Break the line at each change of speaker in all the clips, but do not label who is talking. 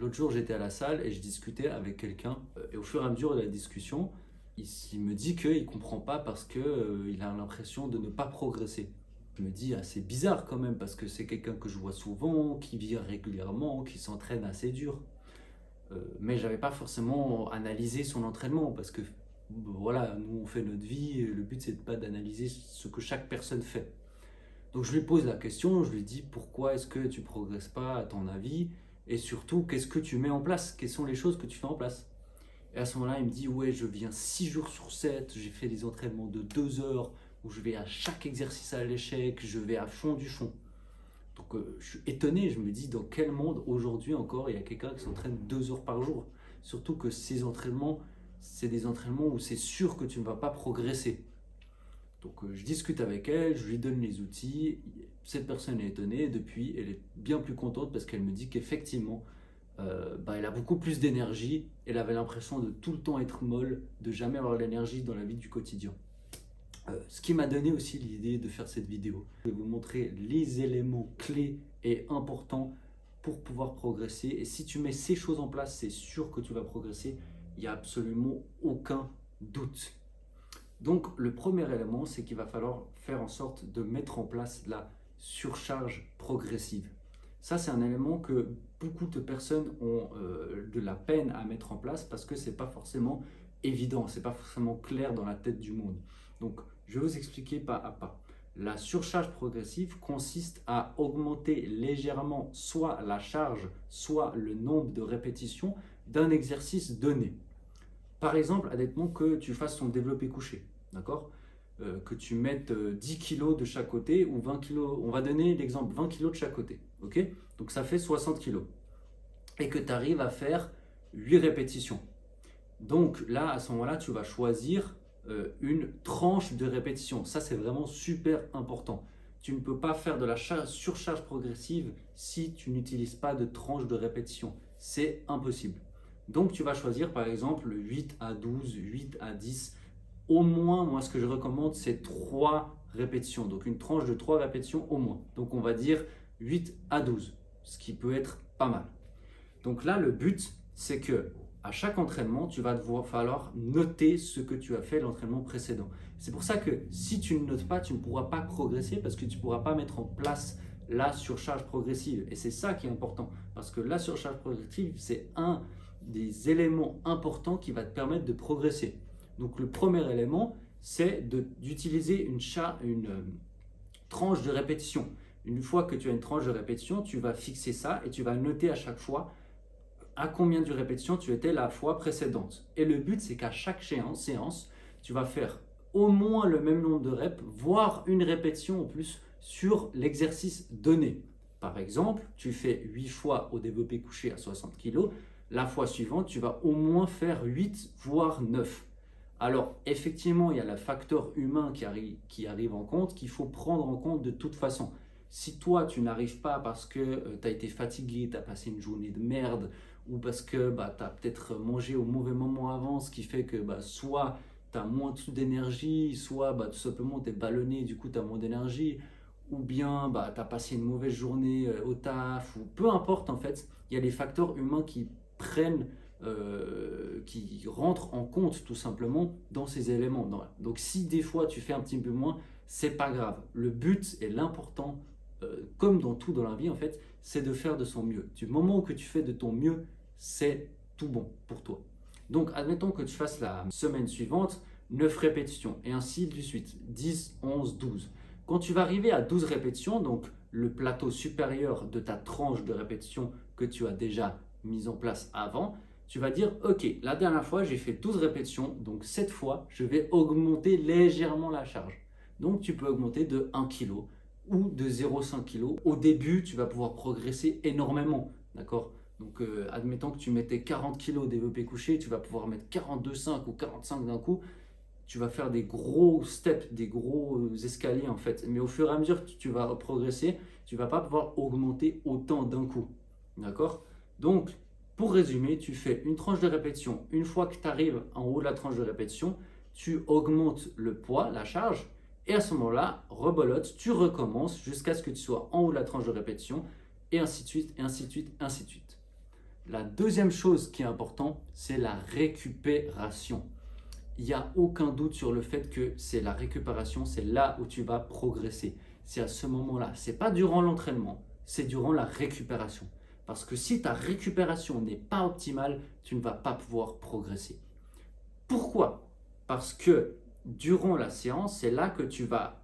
L'autre jour, j'étais à la salle et je discutais avec quelqu'un. Et au fur et à mesure de la discussion, il me dit qu'il ne comprend pas parce qu'il a l'impression de ne pas progresser. Je me dis, ah, c'est bizarre quand même parce que c'est quelqu'un que je vois souvent, qui vient régulièrement, qui s'entraîne assez dur. Mais je n'avais pas forcément analysé son entraînement parce que voilà, nous on fait notre vie et le but c'est pas d'analyser ce que chaque personne fait. Donc je lui pose la question, je lui dis pourquoi est-ce que tu progresses pas à ton avis et surtout qu'est-ce que tu mets en place, quelles sont les choses que tu fais en place. Et à ce moment-là, il me dit ouais, je viens 6 jours sur 7, j'ai fait des entraînements de 2 heures où je vais à chaque exercice à l'échec, je vais à fond du fond. Donc je suis étonné, je me dis dans quel monde aujourd'hui encore il y a quelqu'un qui s'entraîne 2 heures par jour. Surtout que ces entraînements, c'est des entraînements où c'est sûr que tu ne vas pas progresser. Donc je discute avec elle, je lui donne les outils. Cette personne est étonnée et depuis, elle est bien plus contente parce qu'elle me dit qu'effectivement, elle a beaucoup plus d'énergie. Elle avait l'impression de tout le temps être molle, de jamais avoir l'énergie dans la vie du quotidien. Ce qui m'a donné aussi l'idée de faire cette vidéo. Je vais vous montrer les éléments clés et importants pour pouvoir progresser. Et si tu mets ces choses en place, c'est sûr que tu vas progresser. Il n'y a absolument aucun doute. Donc le premier élément, c'est qu'il va falloir faire en sorte de mettre en place la surcharge progressive. Ça, c'est un élément que beaucoup de personnes ont de la peine à mettre en place parce que ce n'est pas forcément évident, ce n'est pas forcément clair dans la tête du monde. Donc, je vais vous expliquer pas à pas. La surcharge progressive consiste à augmenter légèrement soit la charge, soit le nombre de répétitions d'un exercice donné. Par exemple, admettons que tu fasses ton développé couché, d'accord? Que tu mettes 10 kg de chaque côté ou 20 kg, on va donner l'exemple 20 kg de chaque côté, ok? Donc ça fait 60 kg. Et que tu arrives à faire 8 répétitions. Donc là, à ce moment-là, tu vas choisir une tranche de répétition. Ça, c'est vraiment super important. Tu ne peux pas faire de la surcharge progressive si tu n'utilises pas de tranche de répétition. C'est impossible. Donc, tu vas choisir par exemple 8 à 12, 8 à 10. Au moins, moi, ce que je recommande, c'est 3 répétitions. Donc, une tranche de 3 répétitions au moins. Donc, on va dire 8 à 12, ce qui peut être pas mal. Donc là, le but, c'est que à chaque entraînement, tu vas falloir noter ce que tu as fait l'entraînement précédent. C'est pour ça que si tu ne notes pas, tu ne pourras pas progresser parce que tu ne pourras pas mettre en place la surcharge progressive. Et c'est ça qui est important parce que la surcharge progressive, c'est un des éléments importants qui va te permettre de progresser. Donc le premier élément, c'est d'utiliser une tranche de répétition. Une fois que tu as une tranche de répétition, tu vas fixer ça et tu vas noter à chaque fois à combien de répétitions tu étais la fois précédente. Et le but, c'est qu'à chaque séance, tu vas faire au moins le même nombre de reps, voire une répétition en plus sur l'exercice donné. Par exemple, tu fais 8 fois au développé couché à 60 kg. La fois suivante, tu vas au moins faire 8, voire 9. Alors, effectivement, il y a le facteur humain qui arrive en compte, qu'il faut prendre en compte de toute façon. Si toi, tu n'arrives pas parce que tu as été fatigué, tu as passé une journée de merde, ou parce que tu as peut-être mangé au mauvais moment avant, ce qui fait que soit tu as moins d'énergie, soit tout simplement tu es ballonné, du coup tu as moins d'énergie, ou bien tu as passé une mauvaise journée au taf, ou peu importe en fait, il y a des facteurs humains qui qui rentrent en compte tout simplement dans ces éléments. Donc si des fois tu fais un petit peu moins, c'est pas grave. Le but et l'important, comme dans tout dans la vie en fait, c'est de faire de son mieux. Du moment où que tu fais de ton mieux, c'est tout bon pour toi. Donc admettons que tu fasses la semaine suivante 9 répétitions et ainsi de suite, 10, 11, 12. Quand tu vas arriver à 12 répétitions, donc le plateau supérieur de ta tranche de répétition que tu as déjà mise en place avant, tu vas dire ok, la dernière fois j'ai fait 12 répétitions, donc cette fois je vais augmenter légèrement la charge. Donc tu peux augmenter de 1 kg ou de 0,5 kg. Au début, tu vas pouvoir progresser énormément, d'accord? Donc admettons que tu mettais 40 kg au développé couché, tu vas pouvoir mettre 42,5 ou 45 d'un coup. Tu vas faire des gros steps, des gros escaliers en fait. Mais au fur et à mesure que tu vas progresser, tu ne vas pas pouvoir augmenter autant d'un coup. D'accord? Donc, pour résumer, tu fais une tranche de répétition. Une fois que tu arrives en haut de la tranche de répétition, tu augmentes le poids, la charge. Et à ce moment-là, rebolote, tu recommences jusqu'à ce que tu sois en haut de la tranche de répétition. Et ainsi de suite, et ainsi de suite, et ainsi de suite. La deuxième chose qui est importante, c'est la récupération. Il n'y a aucun doute sur le fait que c'est la récupération, c'est là où tu vas progresser. C'est à ce moment-là. Ce n'est pas durant l'entraînement, c'est durant la récupération. Parce que si ta récupération n'est pas optimale, tu ne vas pas pouvoir progresser. Pourquoi? Parce que durant la séance, c'est là que tu vas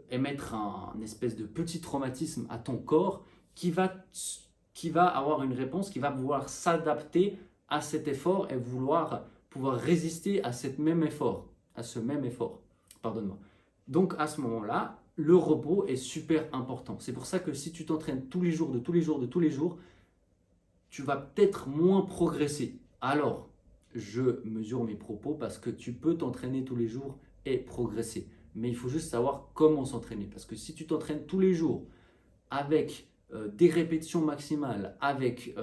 émettre un espèce de petit traumatisme à ton corps qui va avoir une réponse, qui va vouloir s'adapter à cet effort et vouloir pouvoir résister à ce même effort. Pardonne-moi. Donc à ce moment-là, le repos est super important. C'est pour ça que si tu t'entraînes tous les jours, tu vas peut-être moins progresser. Alors, je mesure mes propos parce que tu peux t'entraîner tous les jours et progresser. Mais il faut juste savoir comment s'entraîner. Parce que si tu t'entraînes tous les jours avec des répétitions maximales, avec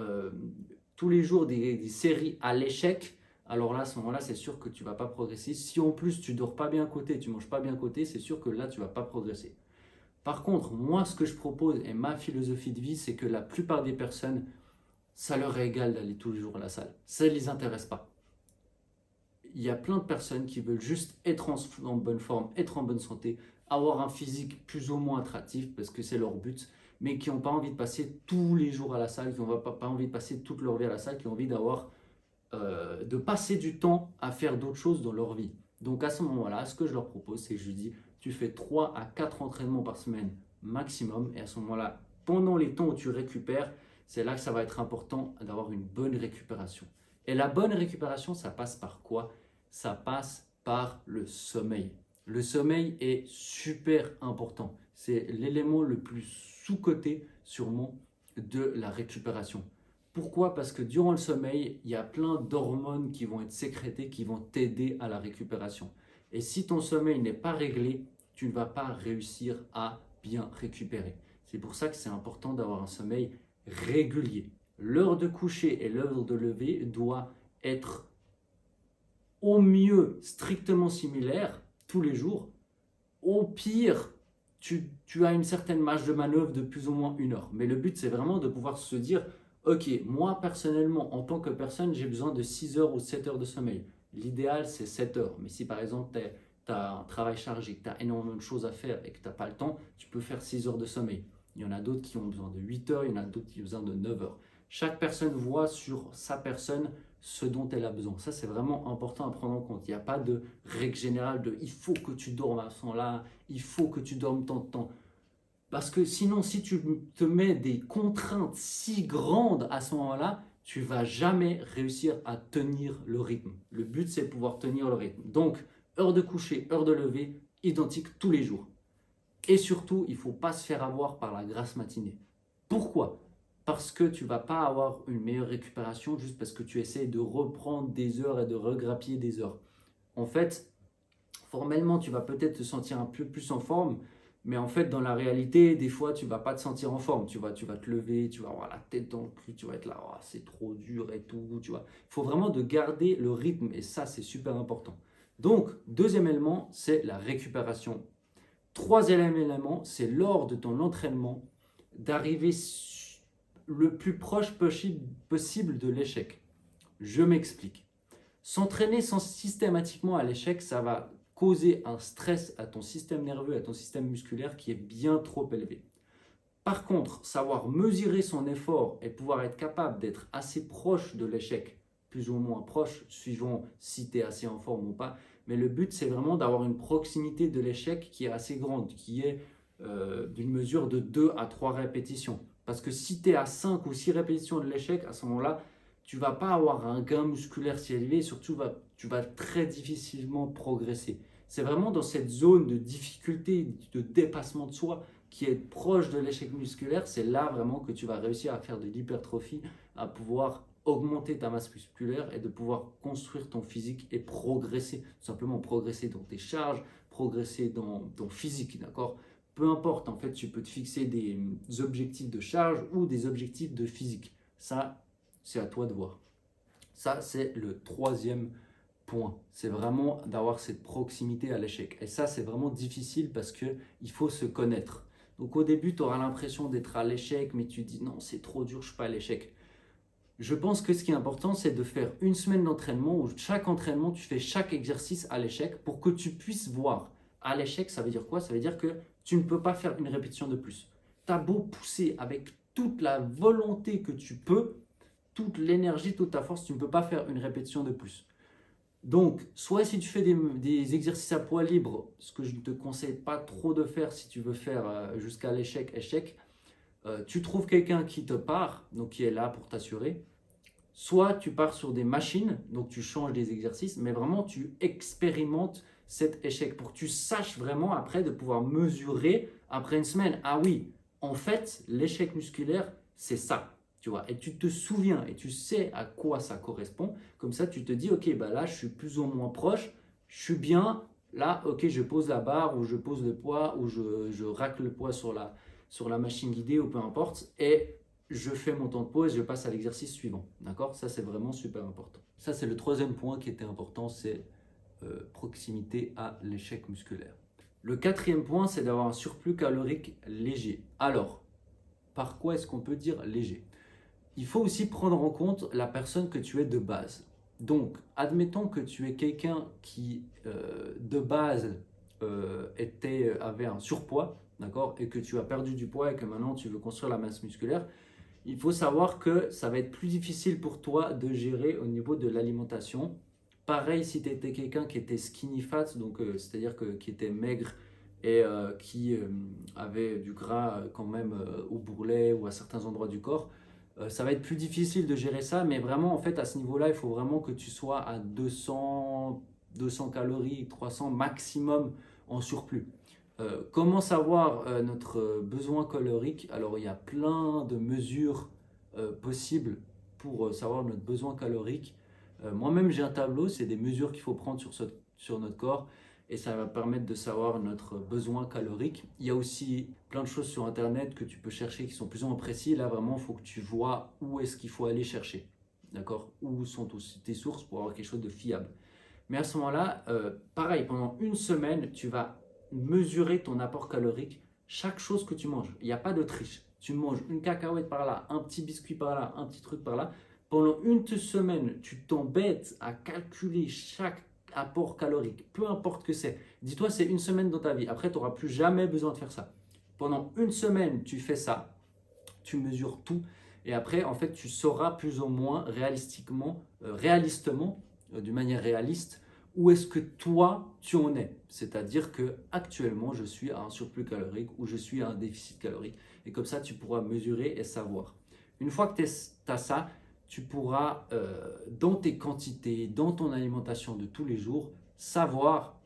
tous les jours des séries à l'échec, alors là, à ce moment-là, c'est sûr que tu ne vas pas progresser. Si en plus tu ne dors pas bien à côté, tu ne manges pas bien à côté, c'est sûr que là, tu ne vas pas progresser. Par contre, moi, ce que je propose et ma philosophie de vie, c'est que la plupart des personnes, ça leur est égal d'aller tous les jours à la salle. Ça ne les intéresse pas. Il y a plein de personnes qui veulent juste être en bonne forme, être en bonne santé, avoir un physique plus ou moins attractif parce que c'est leur but, mais qui n'ont pas envie de passer tous les jours à la salle, qui n'ont pas envie de passer toute leur vie à la salle, qui ont envie de passer du temps à faire d'autres choses dans leur vie. Donc à ce moment-là, ce que je leur propose, c'est que je dis, tu fais 3 à 4 entraînements par semaine maximum, et à ce moment-là, pendant les temps où tu récupères, c'est là que ça va être important d'avoir une bonne récupération. Et la bonne récupération, ça passe par quoi? Ça passe par le sommeil. Le sommeil est super important. C'est l'élément le plus sous-coté sûrement de la récupération. Pourquoi? Parce que durant le sommeil, il y a plein d'hormones qui vont être sécrétées, qui vont t'aider à la récupération. Et si ton sommeil n'est pas réglé, tu ne vas pas réussir à bien récupérer. C'est pour ça que c'est important d'avoir un sommeil régulier. L'heure de coucher et l'heure de lever doit être au mieux strictement similaire tous les jours. Au pire, tu as une certaine marge de manœuvre de plus ou moins 1 heure. Mais le but, c'est vraiment de pouvoir se dire, ok, moi personnellement, en tant que personne, j'ai besoin de 6 heures ou 7 heures de sommeil. L'idéal, c'est 7 heures. Mais si par exemple, tu as un travail chargé, que tu as énormément de choses à faire et que tu n'as pas le temps, tu peux faire 6 heures de sommeil. Il y en a d'autres qui ont besoin de 8 heures, il y en a d'autres qui ont besoin de 9 heures. Chaque personne voit sur sa personne ce dont elle a besoin. Ça, c'est vraiment important à prendre en compte. Il n'y a pas de règle générale de il faut que tu dormes à ce moment-là, il faut que tu dormes tant de temps. Parce que sinon, si tu te mets des contraintes si grandes à ce moment-là, tu ne vas jamais réussir à tenir le rythme. Le but, c'est de pouvoir tenir le rythme. Donc, heure de coucher, heure de lever, identique tous les jours. Et surtout, il ne faut pas se faire avoir par la grasse matinée. Pourquoi? Parce que tu ne vas pas avoir une meilleure récupération juste parce que tu essaies de reprendre des heures et de regrappiller des heures. En fait, formellement, tu vas peut-être te sentir un peu plus en forme, mais en fait, dans la réalité, des fois, tu ne vas pas te sentir en forme. Tu vas te lever, tu vas avoir la tête dans le cul, tu vas être là, oh, c'est trop dur et tout. Tu vois. Il faut vraiment de garder le rythme et ça, c'est super important. Donc, deuxième élément, c'est la récupération. Troisième élément, c'est lors de ton entraînement d'arriver le plus proche possible de l'échec. Je m'explique. S'entraîner systématiquement à l'échec, ça va causer un stress à ton système nerveux, à ton système musculaire qui est bien trop élevé. Par contre, savoir mesurer son effort et pouvoir être capable d'être assez proche de l'échec, plus ou moins proche, suivant si tu es assez en forme ou pas, mais le but, c'est vraiment d'avoir une proximité de l'échec qui est assez grande, qui est d'une mesure de 2 à 3 répétitions. Parce que si tu es à 5 ou 6 répétitions de l'échec, à ce moment-là, tu ne vas pas avoir un gain musculaire si élevé et surtout, tu vas très difficilement progresser. C'est vraiment dans cette zone de difficulté, de dépassement de soi qui est proche de l'échec musculaire, c'est là vraiment que tu vas réussir à faire de l'hypertrophie, à pouvoir augmenter ta masse musculaire et de pouvoir construire ton physique et progresser, tout simplement progresser dans tes charges, progresser dans ton physique, d'accord? Peu importe, en fait, tu peux te fixer des objectifs de charge ou des objectifs de physique. Ça, c'est à toi de voir. Ça, c'est le troisième point. C'est vraiment d'avoir cette proximité à l'échec. Et ça, c'est vraiment difficile parce qu'il faut se connaître. Donc au début, tu auras l'impression d'être à l'échec, mais tu dis non, c'est trop dur, je ne suis pas à l'échec. Je pense que ce qui est important, c'est de faire une semaine d'entraînement où chaque entraînement, tu fais chaque exercice à l'échec pour que tu puisses voir. À l'échec, ça veut dire quoi? Ça veut dire que tu ne peux pas faire une répétition de plus. Tu as beau pousser avec toute la volonté que tu peux, toute l'énergie, toute ta force, tu ne peux pas faire une répétition de plus. Donc, soit si tu fais des exercices à poids libre, ce que je ne te conseille pas trop de faire si tu veux faire jusqu'à l'échec, tu trouves quelqu'un qui te part, donc qui est là pour t'assurer. Soit tu pars sur des machines, donc tu changes des exercices, mais vraiment tu expérimentes cet échec pour que tu saches vraiment après de pouvoir mesurer après une semaine. Ah oui, en fait, l'échec musculaire, c'est ça. Tu vois, et tu te souviens et tu sais à quoi ça correspond. Comme ça, tu te dis, ok, bah là, je suis plus ou moins proche, je suis bien. Là, ok, je pose la barre ou je pose le poids ou je racle le poids sur la machine guidée ou peu importe. Et je fais mon temps de pause, je passe à l'exercice suivant. D'accord? Ça, c'est vraiment super important. Ça, c'est le troisième point qui était important, c'est proximité à l'échec musculaire. Le quatrième point, c'est d'avoir un surplus calorique léger. Alors, par quoi est-ce qu'on peut dire léger? Il faut aussi prendre en compte la personne que tu es de base. Donc, admettons que tu es quelqu'un qui, de base, avait un surpoids, d'accord, et que tu as perdu du poids et que maintenant tu veux construire la masse musculaire. Il faut savoir que ça va être plus difficile pour toi de gérer au niveau de l'alimentation. Pareil si tu étais quelqu'un qui était skinny fat, donc c'est-à-dire qui était maigre et qui avait du gras quand même au bourrelet ou à certains endroits du corps. Ça va être plus difficile de gérer ça, mais vraiment en fait à ce niveau-là, il faut vraiment que tu sois à 200 calories, 300 maximum en surplus. Comment savoir notre besoin calorique? Alors, il y a plein de mesures possibles pour savoir notre besoin calorique. Moi-même, j'ai un tableau, c'est des mesures qu'il faut prendre sur notre corps et ça va permettre de savoir notre besoin calorique. Il y a aussi plein de choses sur Internet que tu peux chercher qui sont plus ou moins précis. Là, vraiment, il faut que tu vois où est-ce qu'il faut aller chercher. D'accord? Où sont tes sources pour avoir quelque chose de fiable. Mais à ce moment-là, pareil, pendant une semaine, tu vas mesurer ton apport calorique, chaque chose que tu manges. Il n'y a pas de triche. Tu manges une cacahuète par là, un petit biscuit par là, un petit truc par là. Pendant une semaine, tu t'embêtes à calculer chaque apport calorique, peu importe que c'est. Dis-toi, c'est une semaine dans ta vie. Après, tu n'auras plus jamais besoin de faire ça. Pendant une semaine, tu fais ça, tu mesures tout. Et après, en fait, tu sauras plus ou moins réalistement, d'une manière réaliste, où est-ce que toi, tu en es. C'est-à-dire que actuellement, je suis à un surplus calorique ou je suis à un déficit calorique. Et comme ça, tu pourras mesurer et savoir. Une fois que tu as ça, tu pourras, dans tes quantités, dans ton alimentation de tous les jours, savoir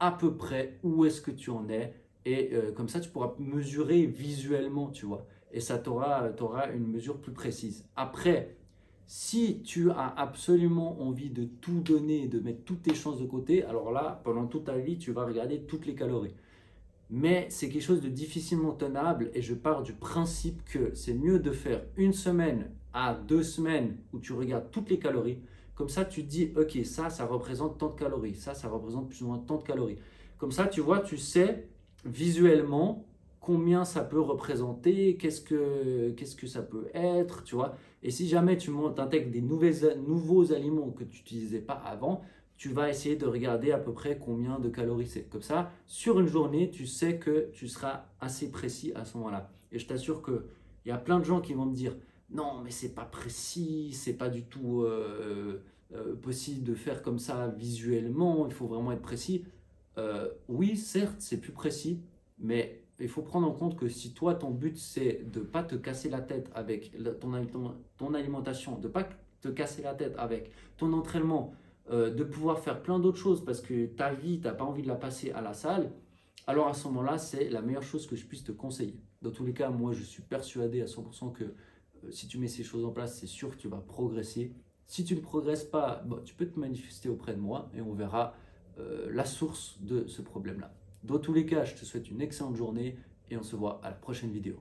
à peu près où est-ce que tu en es. Et comme ça, tu pourras mesurer visuellement, tu vois. Et ça t'aura une mesure plus précise. Après, si tu as absolument envie de tout donner, de mettre toutes tes chances de côté, alors là, pendant toute ta vie, tu vas regarder toutes les calories. Mais c'est quelque chose de difficilement tenable et je pars du principe que c'est mieux de faire une semaine à 2 semaines où tu regardes toutes les calories. Comme ça, tu te dis, ok, ça représente tant de calories, ça représente plus ou moins tant de calories. Comme ça, tu vois, tu sais visuellement combien ça peut représenter, qu'est-ce que ça peut être, tu vois. Et si jamais tu intègres des nouveaux aliments que tu n'utilisais pas avant, tu vas essayer de regarder à peu près combien de calories c'est. Comme ça, sur une journée, tu sais que tu seras assez précis à ce moment-là. Et je t'assure qu'il y a plein de gens qui vont me dire non, mais c'est pas précis, c'est pas du tout possible de faire comme ça visuellement, il faut vraiment être précis. Oui, certes, c'est plus précis, mais il faut prendre en compte que si toi, ton but, c'est de ne pas te casser la tête avec ton alimentation, de ne pas te casser la tête avec ton entraînement, de pouvoir faire plein d'autres choses parce que ta vie, tu n'as pas envie de la passer à la salle, alors à ce moment-là, c'est la meilleure chose que je puisse te conseiller. Dans tous les cas, moi, je suis persuadé à 100% que si tu mets ces choses en place, c'est sûr que tu vas progresser. Si tu ne progresses pas, bon, tu peux te manifester auprès de moi et on verra la source de ce problème-là. Dans tous les cas, je te souhaite une excellente journée et on se voit à la prochaine vidéo.